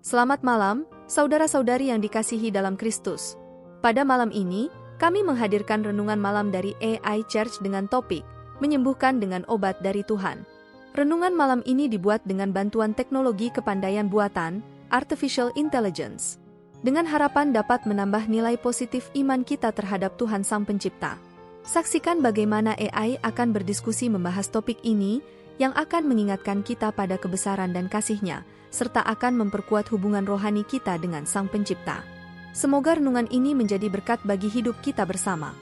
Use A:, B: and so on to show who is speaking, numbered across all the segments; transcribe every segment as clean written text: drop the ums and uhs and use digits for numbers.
A: Selamat malam, saudara-saudari yang dikasihi dalam Kristus. Pada malam ini, kami menghadirkan renungan malam dari AI Church dengan topik, menyembuhkan dengan obat dari Tuhan. Renungan malam ini dibuat dengan bantuan teknologi kepandaian buatan, Artificial Intelligence. Dengan harapan dapat menambah nilai positif iman kita terhadap Tuhan Sang Pencipta. Saksikan bagaimana AI akan berdiskusi membahas topik ini, yang akan mengingatkan kita pada kebesaran dan kasih-Nya, serta akan memperkuat hubungan rohani kita dengan Sang Pencipta. Semoga renungan ini menjadi berkat bagi hidup kita bersama.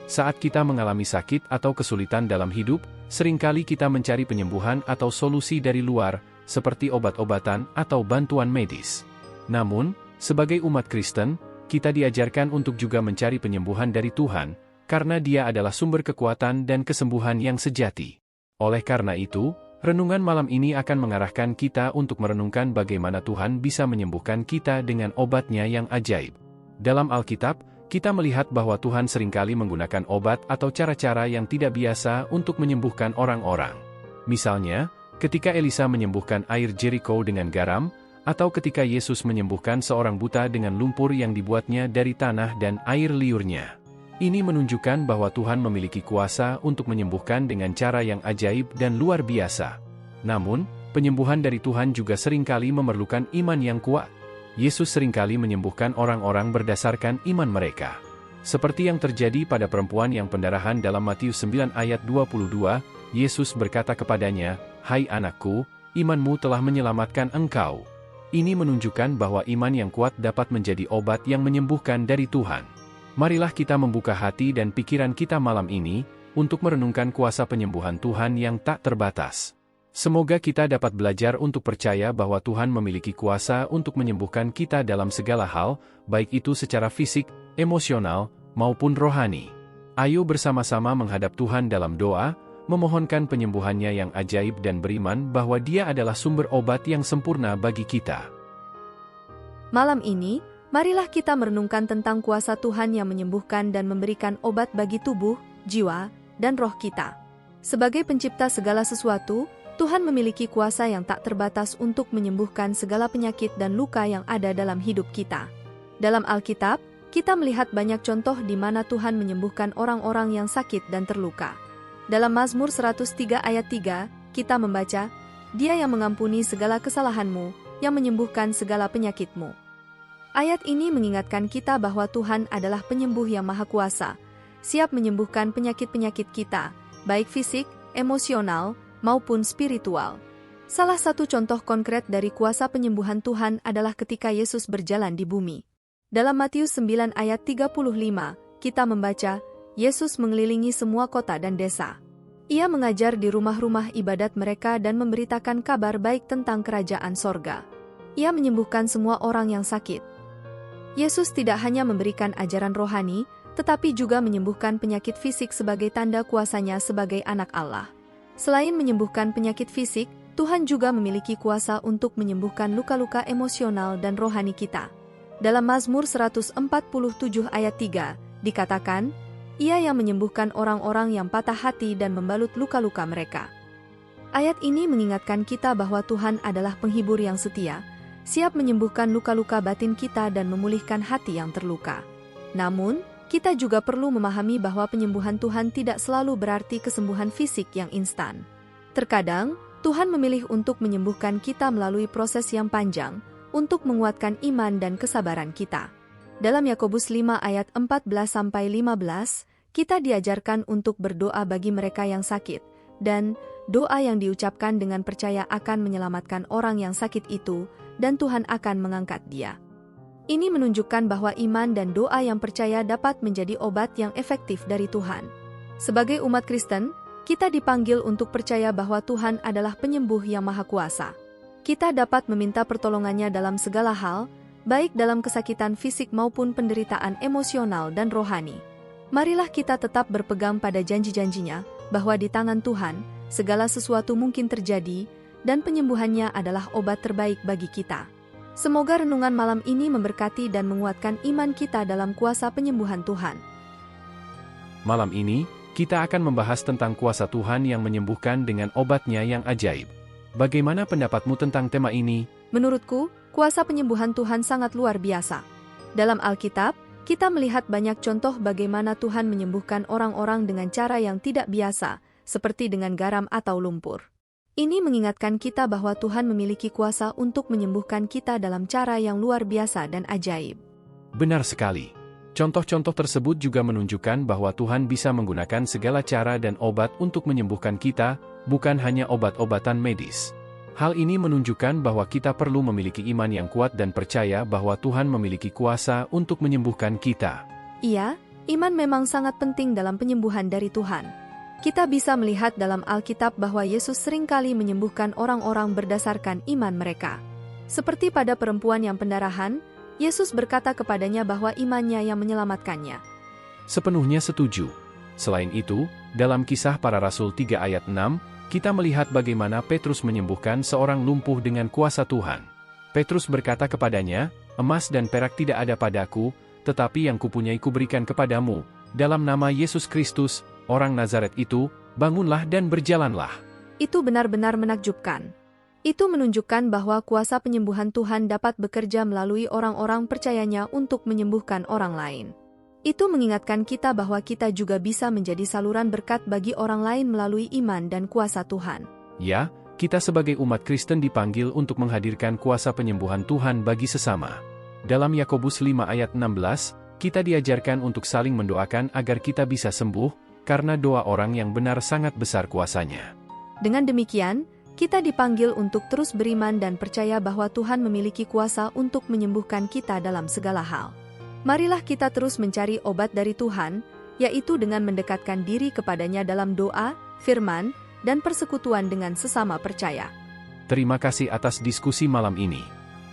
B: Saat kita mengalami sakit atau kesulitan dalam hidup, seringkali kita mencari penyembuhan atau solusi dari luar, seperti obat-obatan atau bantuan medis. Namun, sebagai umat Kristen, kita diajarkan untuk juga mencari penyembuhan dari Tuhan, karena Dia adalah sumber kekuatan dan kesembuhan yang sejati. Oleh karena itu, renungan malam ini akan mengarahkan kita untuk merenungkan bagaimana Tuhan bisa menyembuhkan kita dengan obat-Nya yang ajaib. Dalam Alkitab, kita melihat bahwa Tuhan seringkali menggunakan obat atau cara-cara yang tidak biasa untuk menyembuhkan orang-orang. Misalnya, ketika Elisa menyembuhkan air Jericho dengan garam, atau ketika Yesus menyembuhkan seorang buta dengan lumpur yang dibuatnya dari tanah dan air liurnya. Ini menunjukkan bahwa Tuhan memiliki kuasa untuk menyembuhkan dengan cara yang ajaib dan luar biasa. Namun, penyembuhan dari Tuhan juga seringkali memerlukan iman yang kuat. Yesus seringkali menyembuhkan orang-orang berdasarkan iman mereka. Seperti yang terjadi pada perempuan yang pendarahan dalam Matius 9 ayat 22, Yesus berkata kepadanya, "Hai anakku, imanmu telah menyelamatkan engkau." Ini menunjukkan bahwa iman yang kuat dapat menjadi obat yang menyembuhkan dari Tuhan. Marilah kita membuka hati dan pikiran kita malam ini, untuk merenungkan kuasa penyembuhan Tuhan yang tak terbatas. Semoga kita dapat belajar untuk percaya bahwa Tuhan memiliki kuasa untuk menyembuhkan kita dalam segala hal, baik itu secara fisik, emosional, maupun rohani. Ayo bersama-sama menghadap Tuhan dalam doa, memohonkan penyembuhannya yang ajaib dan beriman bahwa Dia adalah sumber obat yang sempurna bagi kita.
A: Malam ini, marilah kita merenungkan tentang kuasa Tuhan yang menyembuhkan dan memberikan obat bagi tubuh, jiwa, dan roh kita. Sebagai pencipta segala sesuatu, Tuhan memiliki kuasa yang tak terbatas untuk menyembuhkan segala penyakit dan luka yang ada dalam hidup kita. Dalam Alkitab, kita melihat banyak contoh di mana Tuhan menyembuhkan orang-orang yang sakit dan terluka. Dalam Mazmur 103 ayat 3, kita membaca, "Dia yang mengampuni segala kesalahanmu, yang menyembuhkan segala penyakitmu." Ayat ini mengingatkan kita bahwa Tuhan adalah penyembuh yang maha kuasa, siap menyembuhkan penyakit-penyakit kita, baik fisik, emosional, maupun spiritual. Salah satu contoh konkret dari kuasa penyembuhan Tuhan adalah ketika Yesus berjalan di bumi. Dalam Matius 9 ayat 35, kita membaca, Yesus mengelilingi semua kota dan desa. Ia mengajar di rumah-rumah ibadat mereka dan memberitakan kabar baik tentang kerajaan sorga. Ia menyembuhkan semua orang yang sakit. Yesus tidak hanya memberikan ajaran rohani, tetapi juga menyembuhkan penyakit fisik sebagai tanda kuasa-Nya sebagai anak Allah. Selain menyembuhkan penyakit fisik, Tuhan juga memiliki kuasa untuk menyembuhkan luka-luka emosional dan rohani kita. Dalam Mazmur 147 ayat 3, dikatakan, Ia yang menyembuhkan orang-orang yang patah hati dan membalut luka-luka mereka. Ayat ini mengingatkan kita bahwa Tuhan adalah penghibur yang setia, siap menyembuhkan luka-luka batin kita dan memulihkan hati yang terluka. Namun, kita juga perlu memahami bahwa penyembuhan Tuhan tidak selalu berarti kesembuhan fisik yang instan. Terkadang, Tuhan memilih untuk menyembuhkan kita melalui proses yang panjang, untuk menguatkan iman dan kesabaran kita. Dalam Yakobus 5 ayat 14-15, kita diajarkan untuk berdoa bagi mereka yang sakit, dan doa yang diucapkan dengan percaya akan menyelamatkan orang yang sakit itu, dan Tuhan akan mengangkat dia. Ini menunjukkan bahwa iman dan doa yang percaya dapat menjadi obat yang efektif dari Tuhan. Sebagai umat Kristen, kita dipanggil untuk percaya bahwa Tuhan adalah penyembuh yang maha kuasa. Kita dapat meminta pertolongannya dalam segala hal, baik dalam kesakitan fisik maupun penderitaan emosional dan rohani. Marilah kita tetap berpegang pada janji-janjinya, bahwa di tangan Tuhan, segala sesuatu mungkin terjadi, dan penyembuhannya adalah obat terbaik bagi kita. Semoga renungan malam ini memberkati dan menguatkan iman kita dalam kuasa penyembuhan Tuhan.
B: Malam ini, kita akan membahas tentang kuasa Tuhan yang menyembuhkan dengan obat-Nya yang ajaib. Bagaimana pendapatmu tentang tema ini?
A: Menurutku, kuasa penyembuhan Tuhan sangat luar biasa. Dalam Alkitab, kita melihat banyak contoh bagaimana Tuhan menyembuhkan orang-orang dengan cara yang tidak biasa, seperti dengan garam atau lumpur. Ini mengingatkan kita bahwa Tuhan memiliki kuasa untuk menyembuhkan kita dalam cara yang luar biasa dan ajaib.
B: Benar sekali. Contoh-contoh tersebut juga menunjukkan bahwa Tuhan bisa menggunakan segala cara dan obat untuk menyembuhkan kita, bukan hanya obat-obatan medis. Hal ini menunjukkan bahwa kita perlu memiliki iman yang kuat dan percaya bahwa Tuhan memiliki kuasa untuk menyembuhkan kita.
A: Iya, iman memang sangat penting dalam penyembuhan dari Tuhan. Kita bisa melihat dalam Alkitab bahwa Yesus seringkali menyembuhkan orang-orang berdasarkan iman mereka. Seperti pada perempuan yang pendarahan, Yesus berkata kepadanya bahwa imannya yang menyelamatkannya.
B: Sepenuhnya setuju. Selain itu, dalam Kisah Para Rasul 3 ayat 6, kita melihat bagaimana Petrus menyembuhkan seorang lumpuh dengan kuasa Tuhan. Petrus berkata kepadanya, "Emas dan perak tidak ada padaku, tetapi yang kupunyai kuberikan kepadamu. Dalam nama Yesus Kristus, orang Nazaret itu, bangunlah dan berjalanlah."
A: Itu benar-benar menakjubkan. Itu menunjukkan bahwa kuasa penyembuhan Tuhan dapat bekerja melalui orang-orang percayanya untuk menyembuhkan orang lain. Itu mengingatkan kita bahwa kita juga bisa menjadi saluran berkat bagi orang lain melalui iman dan kuasa Tuhan.
B: Ya, kita sebagai umat Kristen dipanggil untuk menghadirkan kuasa penyembuhan Tuhan bagi sesama. Dalam Yakobus 5 ayat 16, kita diajarkan untuk saling mendoakan agar kita bisa sembuh, karena doa orang yang benar sangat besar kuasanya.
A: Dengan demikian, kita dipanggil untuk terus beriman dan percaya bahwa Tuhan memiliki kuasa untuk menyembuhkan kita dalam segala hal. Marilah kita terus mencari obat dari Tuhan, yaitu dengan mendekatkan diri kepadanya dalam doa, firman, dan persekutuan dengan sesama percaya.
B: Terima kasih atas diskusi malam ini.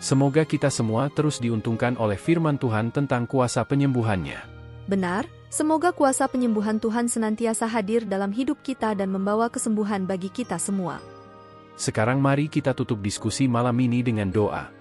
B: Semoga kita semua terus diuntungkan oleh firman Tuhan tentang kuasa penyembuhannya.
A: Benar, semoga kuasa penyembuhan Tuhan senantiasa hadir dalam hidup kita dan membawa kesembuhan bagi kita semua.
B: Sekarang mari kita tutup diskusi malam ini dengan doa.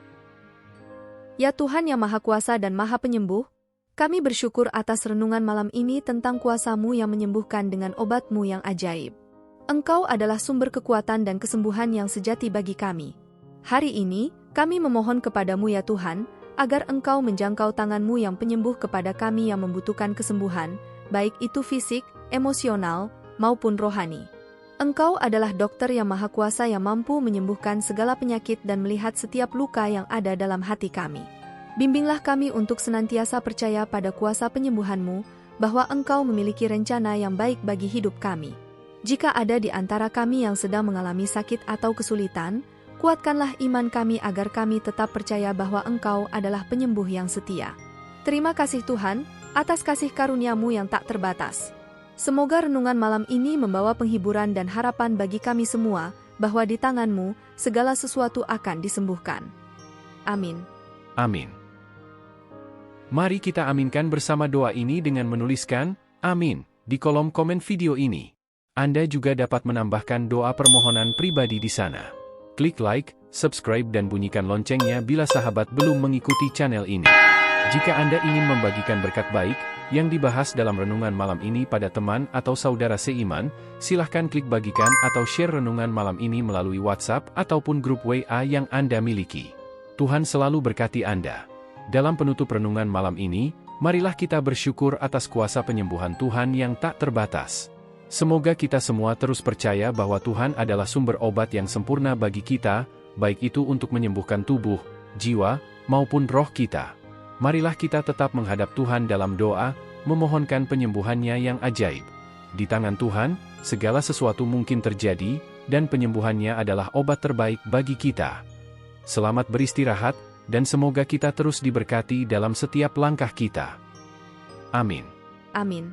A: Ya Tuhan yang Maha Kuasa dan Maha Penyembuh, kami bersyukur atas renungan malam ini tentang kuasa-Mu yang menyembuhkan dengan obat-Mu yang ajaib. Engkau adalah sumber kekuatan dan kesembuhan yang sejati bagi kami. Hari ini, kami memohon kepadamu ya Tuhan, agar Engkau menjangkau tangan-Mu yang penyembuh kepada kami yang membutuhkan kesembuhan, baik itu fisik, emosional, maupun rohani. Engkau adalah dokter yang maha kuasa yang mampu menyembuhkan segala penyakit dan melihat setiap luka yang ada dalam hati kami. Bimbinglah kami untuk senantiasa percaya pada kuasa penyembuhan-Mu, bahwa Engkau memiliki rencana yang baik bagi hidup kami. Jika ada di antara kami yang sedang mengalami sakit atau kesulitan, kuatkanlah iman kami agar kami tetap percaya bahwa Engkau adalah penyembuh yang setia. Terima kasih Tuhan, atas kasih karunia-Mu yang tak terbatas. Semoga renungan malam ini membawa penghiburan dan harapan bagi kami semua, bahwa di tangan-Mu, segala sesuatu akan disembuhkan. Amin.
B: Amin. Mari kita aminkan bersama doa ini dengan menuliskan, Amin, di kolom komen video ini. Anda juga dapat menambahkan doa permohonan pribadi di sana. Klik like, subscribe dan bunyikan loncengnya bila sahabat belum mengikuti channel ini. Jika Anda ingin membagikan berkat baik yang dibahas dalam renungan malam ini pada teman atau saudara seiman, silahkan klik bagikan atau share renungan malam ini melalui WhatsApp ataupun grup WA yang Anda miliki. Tuhan selalu berkati Anda. Dalam penutup renungan malam ini, marilah kita bersyukur atas kuasa penyembuhan Tuhan yang tak terbatas. Semoga kita semua terus percaya bahwa Tuhan adalah sumber obat yang sempurna bagi kita, baik itu untuk menyembuhkan tubuh, jiwa, maupun roh kita. Marilah kita tetap menghadap Tuhan dalam doa, memohonkan penyembuhannya yang ajaib. Di tangan Tuhan, segala sesuatu mungkin terjadi, dan penyembuhannya adalah obat terbaik bagi kita. Selamat beristirahat, dan semoga kita terus diberkati dalam setiap langkah kita. Amin.
A: Amin.